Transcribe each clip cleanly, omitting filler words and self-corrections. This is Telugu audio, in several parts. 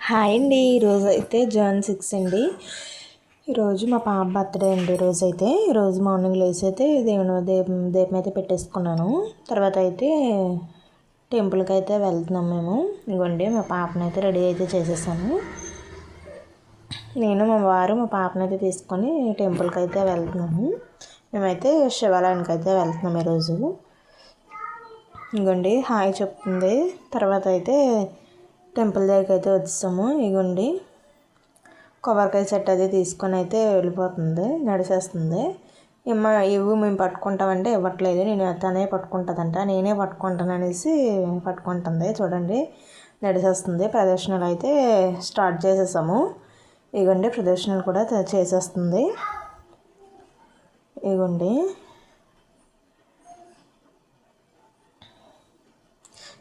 హాయ్ అండి. ఈరోజు అయితే June 6 అండి. ఈరోజు మా పాప బర్త్డే అండి. ఈరోజు మార్నింగ్ లేచి అయితే దీపం అయితే పెట్టేసుకున్నాను. తర్వాత అయితే టెంపుల్కి అయితే వెళ్తున్నాం మేము. ఇదిగోండి మా పాపను అయితే రెడీ అయితే చేసేసాను. నేను మా వారు మా పాపను అయితే తీసుకొని టెంపుల్కి అయితే వెళ్తున్నాము. మేమైతే శివాలయానికి అయితే వెళ్తున్నాం ఈరోజు. ఇదిగోండి హాయ్ చెప్తుంది. తర్వాత అయితే టెంపుల్ దగ్గరికి అయితే వచ్చాము. ఇగోండి కొబ్బరికాయ సెట్ అది తీసుకొని అయితే వెళ్ళిపోతుంది, నడిచేస్తుంది. ఇవ్వు మేము పట్టుకుంటామంటే ఇవ్వట్లేదు. తనే పట్టుకుంటుందంట, నేనే పట్టుకుంటాను అనేసి పట్టుకుంటుంది. చూడండి నడిచేస్తుంది. ప్రదర్శనలు అయితే స్టార్ట్ చేసేసాము. ఇగోండి ప్రదర్శనలు కూడా చేసేస్తుంది. ఇగోండి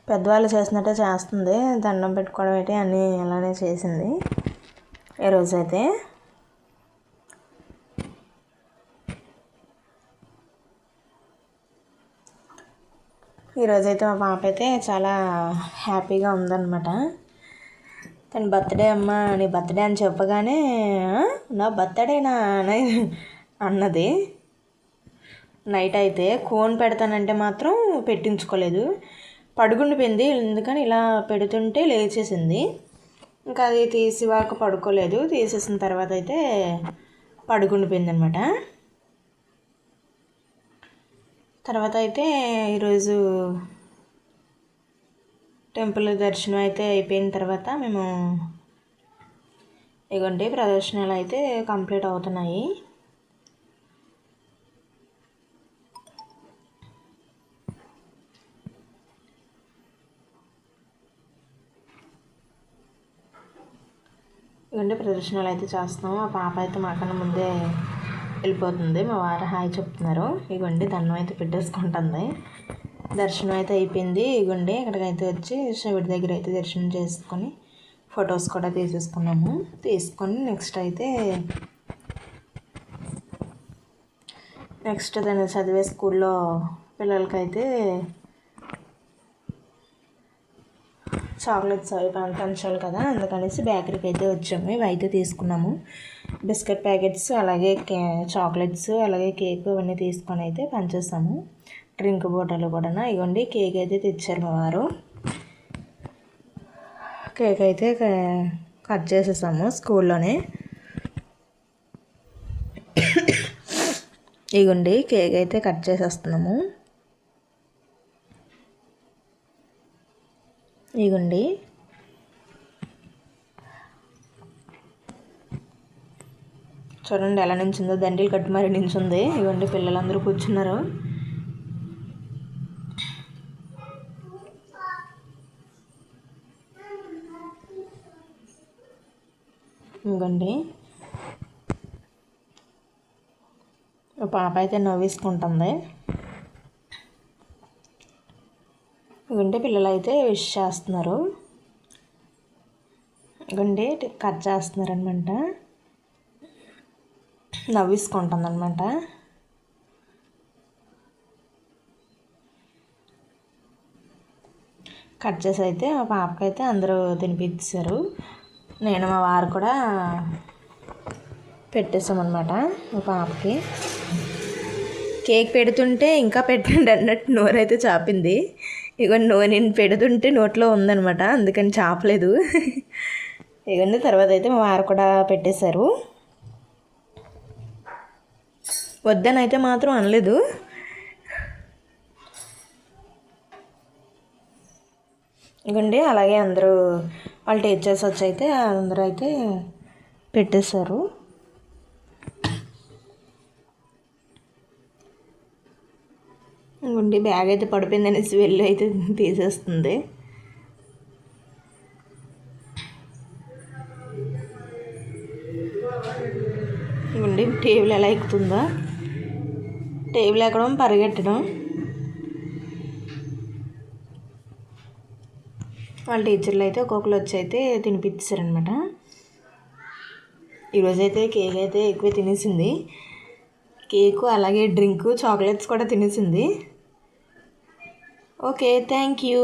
పెద్దవాళ్ళు చేసినట్టే చేస్తుంది. దండం పెట్టుకోవడం ఏంటి అన్నీ అలానే చేసింది ఈరోజైతే. ఈరోజైతే మా పాప అయితే చాలా హ్యాపీగా ఉందన్నమాట. తను బర్త్డే అమ్మ, నీ బర్త్డే అని చెప్పగానే నా బర్త్డేనా అని అన్నది. నైట్ అయితే కోన్ పెడతానంటే మాత్రం పెట్టించుకోలేదు, పడుకుండిపోయింది. ఎందుకని ఇలా పెడుతుంటే లేచేసింది. ఇంకా అది తీసివాక పడుకోలేదు. తీసేసిన తర్వాత అయితే పడుకుండిపోయింది అనమాట. తర్వాత అయితే ఈరోజు టెంపుల్ దర్శనం అయితే అయిపోయిన తర్వాత మేము ఇగోండి ప్రదర్శనలు అయితే కంప్లీట్ అవుతున్నాయి. ఇవన్నీ ప్రదర్శనలు అయితే చేస్తున్నాము. ఆ పాప అయితే మాకన్నా ముందే వెళ్ళిపోతుంది. మా వారు హాయ్ చెప్తున్నారు. ఇగోండి దండం అయితే పెట్టేసుకుంటుంది. దర్శనం అయితే అయిపోయింది. ఇగోండి ఇక్కడికైతే వచ్చి శివుడి దగ్గర అయితే దర్శనం చేసుకొని ఫొటోస్ కూడా తీసేసుకున్నాము. తీసుకొని నెక్స్ట్ తను చదివే స్కూల్లో పిల్లలకైతే చాక్లెట్స్ అవి పంచాలి కదా, అందుకనేసి బేకరీకి అయితే వచ్చాము. ఇవి అయితే తీసుకున్నాము. బిస్కెట్ ప్యాకెట్స్, అలాగే చాక్లెట్స్, అలాగే కేక్ ఇవన్నీ తీసుకొని అయితే పంచేస్తాము. డ్రింక్ బాటిల్ కూడా. ఇవ్వండి కేక్ అయితే తెచ్చారు మా వారు. కేక్ అయితే కట్ చేసేసాము స్కూల్లోనే. ఇగోండి కేక్ అయితే కట్ చేసేస్తున్నాము. ఇగోండి చూడండి ఎలా నించుందో, దండీలు కట్టి మరి నించుంది. ఇవ్వండి పిల్లలందరూ కూర్చున్నారు. ఇవ్వండి పాప అయితే నవ్వేసుకుంటుంది. ఇవ్వండి పిల్లలు అయితే విష్ చేస్తున్నారు. ఇవ్వండి కట్ చేస్తున్నారు అనమాట, నవ్వేసుకుంటుంది అనమాట. కట్ చేసి అయితే మా పాపకైతే అందరూ తినిపించారు. నేను మా వారు కూడా పెట్టేసామన్నమాట మా పాపకి. కేక్ పెడుతుంటే ఇంకా పెట్టండి అన్నట్టు నోరైతే చాపింది. ఇగోండి నేను పెడుతుంటే నోట్లో ఉందనమాట, అందుకని చాపలేదు. ఇగోండి తర్వాత అయితే మా వారు కూడా పెట్టేశారు. వద్దని అయితే మాత్రం అనలేదు. ఇగోండి అలాగే అందరూ వాళ్ళ టీచర్స్ వచ్చి అయితే అందరూ అయితే పెట్టేశారు. ఇగోండి బ్యాగ్ అయితే పడిపోయింది అనేసి వెళ్ళి అయితే తీసేస్తుంది. ఇగోండి టేబుల్ ఎలా ఎక్కుతుందో, టేబుల్ ఎక్కడం పరిగెట్టడం. వాళ్ళ టీచర్లు అయితే ఒక్కొక్కరు వచ్చి అయితే తినిపించారనమాట. ఈరోజైతే కేక్ అయితే ఎక్కువ తినేసింది. కేకు అలాగే డ్రింకు చాక్లెట్స్ కూడా తినేసింది. Okay, thank you.